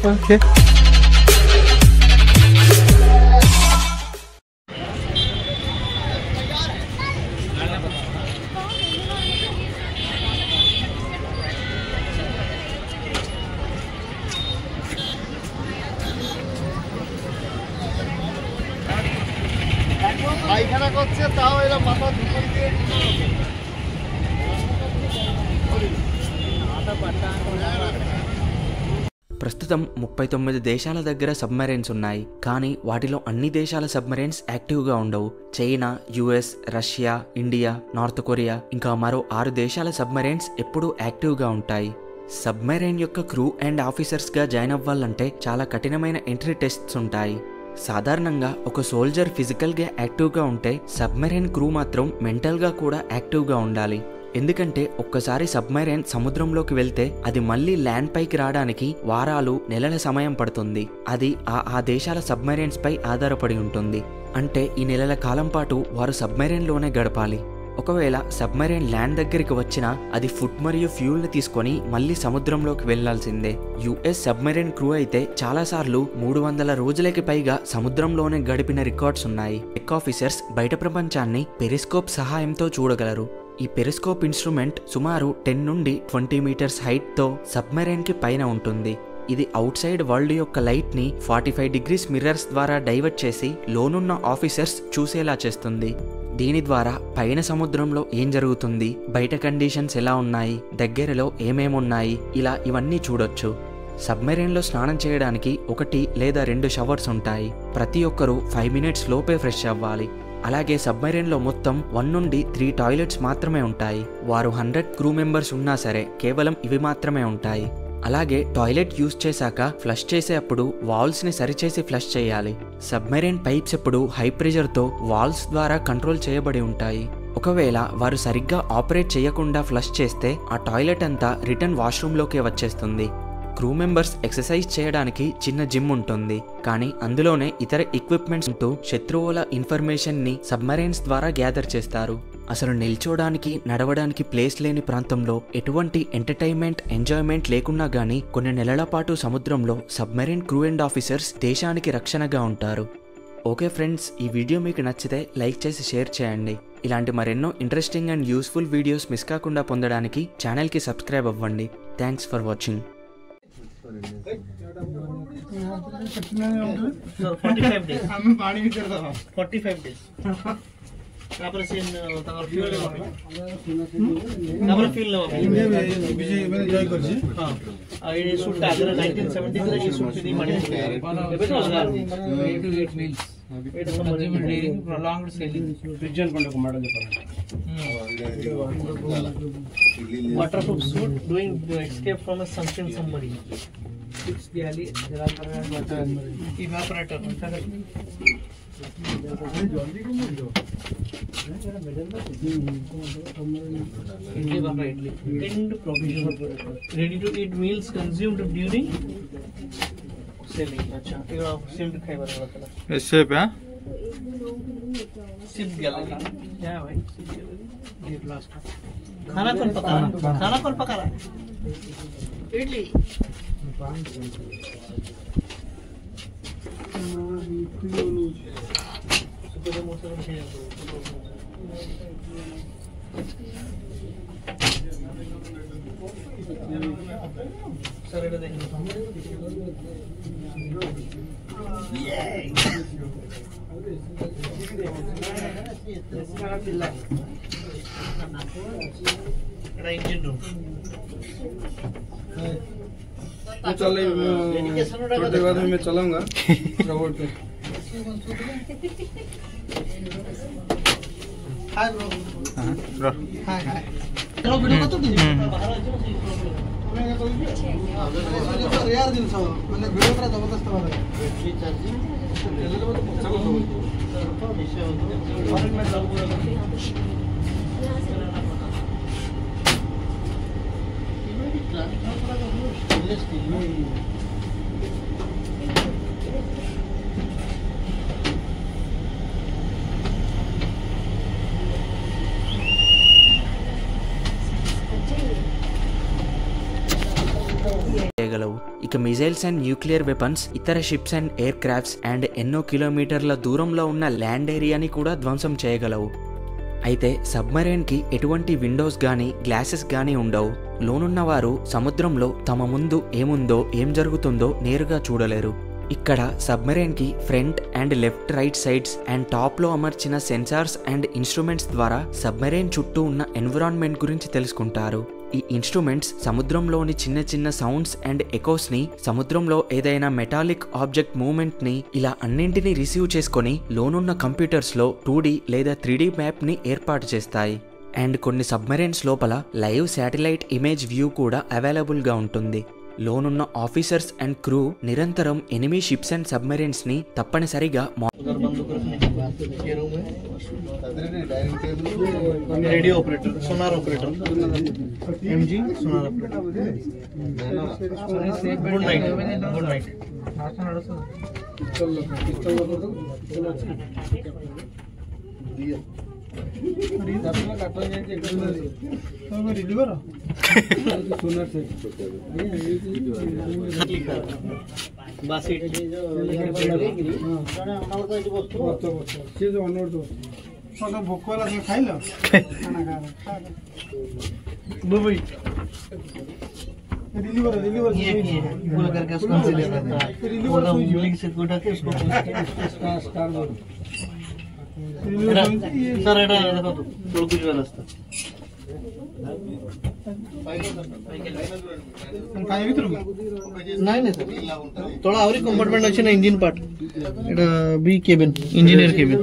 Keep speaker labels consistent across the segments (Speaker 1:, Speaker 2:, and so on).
Speaker 1: Okay.
Speaker 2: পায়খানা করছে তাও এরা মাথা ধুয়ে দিয়ে
Speaker 3: ప్రస్తుతం 39 దేశాల దగ్గర సబ్మెరైన్స్ ఉన్నాయి. కానీ వాటిలో అన్ని దేశాల సబ్మెరైన్స్ యాక్టివ్గా ఉండవు. China, US, Russia, India, north Korea ఇంకా మరో 6 దేశాల సబ్మెరైన్స్ ఎప్పుడూ యాక్టివ్గా ఉంటాయి. సబ్మెరైన్ యొక్క క్రూ అండ్ ఆఫీసర్స్గా జాయిన్ అవ్వాలంటే చాలా కఠినమైన ఎంట్రీ టెస్ట్స్ ఉంటాయి. సాధారణంగా ఒక సోల్జర్ ఫిజికల్గా యాక్టివ్గా ఉంటే సబ్మెరైన్ క్రూ మాత్రం మెంటల్గా కూడా యాక్టివ్గా ఉండాలి. ఎందుకంటే ఒక్కసారి సబ్మెరైన్ సముద్రంలోకి వెళ్తే అది మళ్ళీ ల్యాండ్ పైకి రావడానికి వారాలు, నెలల సమయం పడుతుంది. అది ఆ దేశాల సబ్మెరైన్స్ పై ఆధారపడి ఉంటుంది. అంటే ఈ నెలల కాలం పాటు వారు సబ్మెరైన్లోనే గడపాలి. ఒకవేళ సబ్మెరైన్ ల్యాండ్ దగ్గరికి వచ్చినా అది ఫుడ్ మరియు ఫ్యూల్ని తీసుకొని మళ్ళీ సముద్రంలోకి వెళ్లాల్సిందే. యుఎస్ సబ్మెరైన్ క్రూ అయితే చాలాసార్లు 300 రోజులకి పైగా సముద్రంలోనే గడిపిన రికార్డ్స్ ఉన్నాయి. టెక్ ఆఫీసర్స్ బయట ప్రపంచాన్ని పెరిస్కోప్ సహాయంతో చూడగలరు. ఈ పెరిస్కోప్ ఇన్స్ట్రుమెంట్ సుమారు 10 నుండి 20 మీటర్స్ హైట్తో సబ్మెరైన్కి పైన ఉంటుంది. ఇది అవుట్ సైడ్ వరల్డ్ యొక్క లైట్ని 45 డిగ్రీస్ మిర్రర్స్ ద్వారా డైవర్ట్ చేసి లోనున్న ఆఫీసర్స్ చూసేలా చేస్తుంది. దీని ద్వారా పైన సముద్రంలో ఏం జరుగుతుంది, బయట కండిషన్స్ ఎలా ఉన్నాయి, దగ్గరలో ఏమేమున్నాయి, ఇవన్నీ చూడొచ్చు. సబ్మెరైన్లో స్నానం చేయడానికి 1 లేదా 2 షవర్స్ ఉంటాయి. ప్రతి ఒక్కరూ 5 మినిట్స్ లోపే ఫ్రెష్ అవ్వాలి. అలాగే సబ్మెరైన్లో మొత్తం 1 నుండి 3 టాయిలెట్స్ మాత్రమే ఉంటాయి. వారు 100 క్రూ మెంబర్స్ ఉన్నా సరే కేవలం ఇవి మాత్రమే ఉంటాయి. అలాగే టాయిలెట్ యూజ్ చేశాక ఫ్లష్ చేసేటప్పుడు వాల్స్ని సరిచేసి ఫ్లష్ చేయాలి. సబ్మెరైన్ పైప్స్ ఎప్పుడు హై ప్రెషర్తో వాల్స్ ద్వారా కంట్రోల్ చేయబడి ఉంటాయి. ఒకవేళ వారు సరిగ్గా ఆపరేట్ చేయకుండా ఫ్లష్ చేస్తే ఆ టాయిలెట్ అంతా రిటర్న్ వాష్రూమ్లోకే వచ్చేస్తుంది. క్రూ మెంబర్స్ ఎక్సర్సైజ్ చేయడానికి చిన్న జిమ్ ఉంటుంది. కానీ అందులోనే ఇతర ఎక్విప్మెంట్స్ ఉంటూ శత్రువుల ఇన్ఫర్మేషన్ని సబ్మెరైన్స్ ద్వారా గ్యాదర్ చేస్తారు. అసలు నిల్చోడానికి, నడవడానికి ప్లేస్ లేని ప్రాంతంలో ఎటువంటి ఎంటర్టైన్మెంట్, ఎంజాయ్మెంట్ లేకున్నా గానీ కొన్ని నెలల పాటు సముద్రంలో సబ్మెరైన్ క్రూ అండ్ ఆఫీసర్స్ దేశానికి రక్షణగా ఉంటారు. ఓకే ఫ్రెండ్స్, ఈ వీడియో మీకు నచ్చితే లైక్ చేసి షేర్ చేయండి. ఇలాంటి మరెన్నో interesting and useful videos miss కాకుండా పొందడానికి ఛానల్కి సబ్స్క్రైబ్ అవ్వండి. Thanks for watching.
Speaker 2: 45 days. 45 days. तापर से तापर फ्यूल तापर फ्यूल विजय मैंने जॉइन कर छी हां ये सूट आगर 1970 रे ये सूट दी मणि एबे तो अलग 8 meals 8 submerged during prolonged sailing region पंड को model waterproof suit doing escape from a sunken submarine. It's galley evaporator ready to eat meals consumed during sailing. अच्छा ये सिम खाई वाला वाला ऐसे पे सिम गला क्या भाई ये लास्ट खाना कौन पका रहा इडली इंजन रूम
Speaker 1: चल थोड़ी बाद में मैं चलाऊंगा रोबोट पे।
Speaker 2: हाय ब्रो हाय हाय चलो वीडियो कतो दिन यार दिन सो मैंने वीडियो पूरा जबरदस्त बना है चार्जिंग चलो में चालू
Speaker 3: చేయగలవు. ఇక మిజైల్స్ అండ్ న్యూక్లియర్ వెపన్స్ ఇతర ships and air crafts and ఎన్నో కిలోమీటర్ల దూరంలో ఉన్న ల్యాండ్ ఏరియాని కూడా ధ్వంసం చేయగలవు. అయితే సబ్మరైన్కి ఎటువంటి విండోస్ కానీ గ్లాసెస్ కానీ ఉండవు. లోనున్నవారు సముద్రంలో తమ ముందు ఏముందో ఏం జరుగుతుందో నేరుగా చూడలేరు. ఇక్కడ సబ్మరైన్కి front and left right sides and టాప్లో అమర్చిన సెన్సార్స్ అండ్ ఇన్స్ట్రుమెంట్స్ ద్వారా సబ్మరైన్ చుట్టూ ఉన్న ఎన్విరాన్మెంట్ గురించి తెలుసుకుంటారు. ఈ ఇన్స్ట్రుమెంట్స్ సముద్రంలోని చిన్న చిన్న సౌండ్స్ అండ్ ఎకోస్ని, సముద్రంలో ఏదైనా మెటాలిక్ ఆబ్జెక్ట్ మూవ్మెంట్ని ఇలా అన్నింటినీ రిసీవ్ చేసుకొని లోనున్న కంప్యూటర్స్లో 2D లేదా 3D మ్యాప్ని ఏర్పాటు చేస్తాయి. అండ్ కొన్ని సబ్మరైన్స్ లోపల లైవ్ శాటిలైట్ ఇమేజ్ వ్యూ కూడా అవైలబుల్గా ఉంటుంది. లోనున్న ఆఫీసర్స్ అండ్ క్రూ నిరంతరం ఎనిమీ షిప్స్ అండ్ సబ్మరైన్స్ ని తప్పనిసరిగా
Speaker 2: radio operator, sonar operator, MG sonar operator. Good night, good night.
Speaker 1: भोकवाला खाइल
Speaker 2: पूरा करके उसको से लेता था, पूरा उंगली से उठा के उसको सर एटा देखो तो थोड़ा कुछ वाला था नहीं सर थोड़ा और कंपार्टमेंट अच्छे ना इंजन पार्ट एटा बी केबिन इंजीनियर केबिन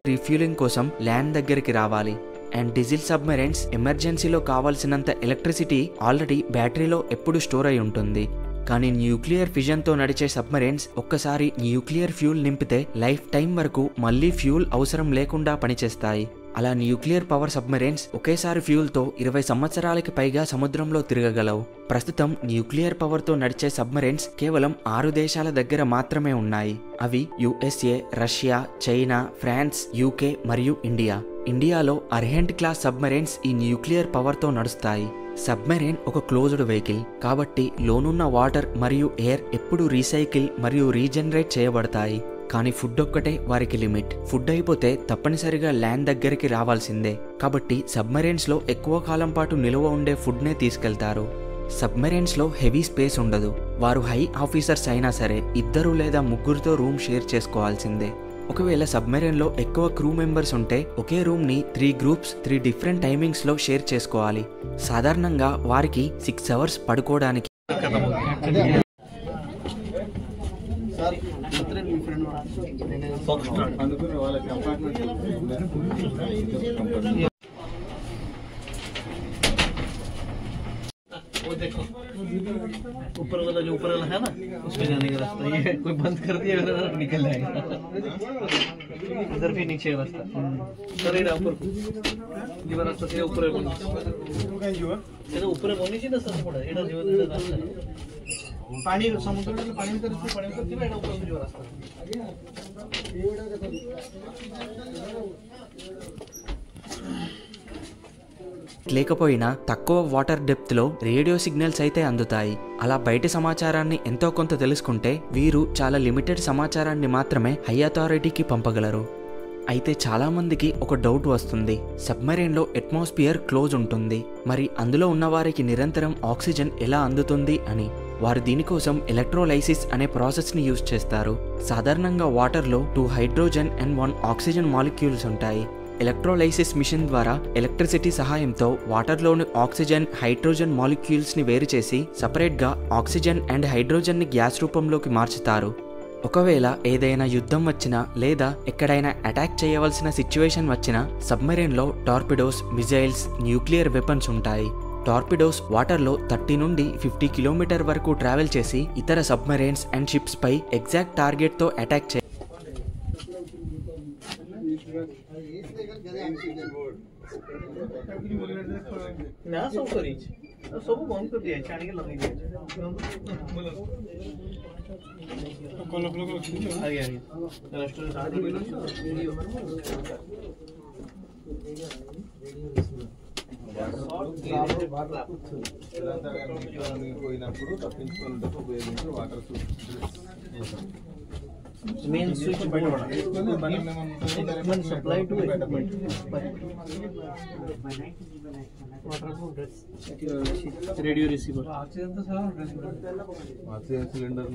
Speaker 3: రీఫ్యూలింగ్ కోసం ల్యాండ్ దగ్గరికి రావాలి. అండ్ డీజిల్ సబ్మరైన్స్ ఎమర్జెన్సీలో కావాల్సినంత ఎలక్ట్రిసిటీ ఆల్రెడీ బ్యాటరీలో ఎప్పుడు స్టోర్ అయి ఉంటుంది. కానీ న్యూక్లియర్ ఫిజన్తో నడిచే సబ్మరైన్స్ ఒక్కసారి న్యూక్లియర్ ఫ్యూల్ నింపితే లైఫ్ టైం వరకు మళ్ళీ ఫ్యూల్ అవసరం లేకుండా పనిచేస్తాయి. అలా న్యూక్లియర్ పవర్ సబ్మరైన్స్ ఒకేసారి ఫ్యూల్తో 20 సంవత్సరాలకి పైగా సముద్రంలో తిరగగలవు. ప్రస్తుతం న్యూక్లియర్ పవర్తో నడిచే సబ్మరైన్స్ కేవలం 6 దేశాల దగ్గర మాత్రమే ఉన్నాయి. అవి USA, Russia, China, France, UK మరియు ఇండియా. ఇండియాలో అర్హెంట్ క్లాస్ సబ్మరైన్స్ ఈ న్యూక్లియర్ పవర్తో నడుస్తాయి. సబ్మెరైన్ ఒక క్లోజ్డ్ వెహికల్ కాబట్టి లోనున్న వాటర్ మరియు ఎయిర్ ఎప్పుడు రీసైకిల్ మరియు రీజనరేట్ చేయబడతాయి. కానీ ఫుడ్ ఒక్కటే వారికి లిమిట్. ఫుడ్ అయిపోతే తప్పనిసరిగా ల్యాండ్ దగ్గరికి రావాల్సిందే. కాబట్టి సబ్మెరైన్స్లో ఎక్కువ కాలం పాటు నిలువ ఉండే ఫుడ్నే తీసుకెళ్తారు. సబ్మెరైన్స్లో హెవీ స్పేస్ ఉండదు. వారు హై ఆఫీసర్స్ అయినా సరే 2 లేదా 3తో రూమ్ షేర్ చేసుకోవాల్సిందే. ఒకవేళ సబ్మెరైన్లో ఎక్కువ క్రూ మెంబర్స్ ఉంటే ఒకే రూమ్ని 3 గ్రూప్స్ 3 డిఫరెంట్ టైమింగ్స్లో షేర్ చేసుకోవాలి. సాధారణంగా వారికి 6 అవర్స్ పడుకోవడానికి.
Speaker 2: वो देखो ऊपर वाला जो ऊपर वाला है ना उसमें जाने का रास्ता ये कोई बंद कर दिया निकल जाएगा. इधर भी नीचे रास्ता सर ये ऊपर ये रास्ता से ऊपर है ये ऊपर होनी चाहिए ना सर थोड़ा एटा जो रास्ता पानी समुद्र में पानी में पानी में एटा ऊपर जो रास्ता
Speaker 3: లేకపోయినా తక్కువ వాటర్ డెప్త్లో రేడియో సిగ్నల్స్ అయితే అందుతాయి. అలా బయట సమాచారాన్ని ఎంతో కొంత తెలుసుకుంటే వీరు చాలా లిమిటెడ్ సమాచారాన్ని మాత్రమే హై అథారిటీకి పంపగలరు. అయితే చాలామందికి ఒక డౌట్ వస్తుంది, సబ్మెరైన్లో అట్మాస్ఫియర్ క్లోజ్ ఉంటుంది, మరి అందులో ఉన్నవారికి నిరంతరం ఆక్సిజన్ ఎలా అందుతుంది అని. వారు దీనికోసం ఎలక్ట్రోలైసిస్ అనే ప్రాసెస్ని యూజ్ చేస్తారు. సాధారణంగా వాటర్లో 2 హైడ్రోజన్ అండ్ 1 ఆక్సిజన్ మాలిక్యూల్స్ ఉంటాయి. ఎలక్ట్రోలైసిస్ మిషన్ ద్వారా ఎలక్ట్రిసిటీ సహాయంతో వాటర్లోని ఆక్సిజన్, హైడ్రోజన్ మాలిక్యూల్స్ని వేరు చేసి సపరేట్గా ఆక్సిజన్ అండ్ హైడ్రోజన్ని గ్యాస్ రూపంలోకి మార్చుతారు. ఒకవేళ ఏదైనా యుద్ధం వచ్చినా లేదా ఎక్కడైనా అటాక్ చేయవలసిన సిచ్యువేషన్ వచ్చినా సబ్మెరైన్లో టార్పిడోస్, మిజైల్స్, న్యూక్లియర్ వెపన్స్ ఉంటాయి. టార్పిడోస్ వాటర్లో 30 నుండి 50 కిలోమీటర్ వరకు ట్రావెల్ చేసి ఇతర సబ్మెరైన్స్ అండ్ షిప్స్ పై ఎగ్జాక్ట్ టార్గెట్తో అటాక్ చేయాలి.
Speaker 2: ना सब करी सब बंद कर दिया छाड़ी के लगी दिया आगे
Speaker 4: పోయినప్పుడు తప్పించుకున్నట్టు ఉపయోగించి water
Speaker 2: main switch board supply to radio receiver
Speaker 4: oxygen cylinder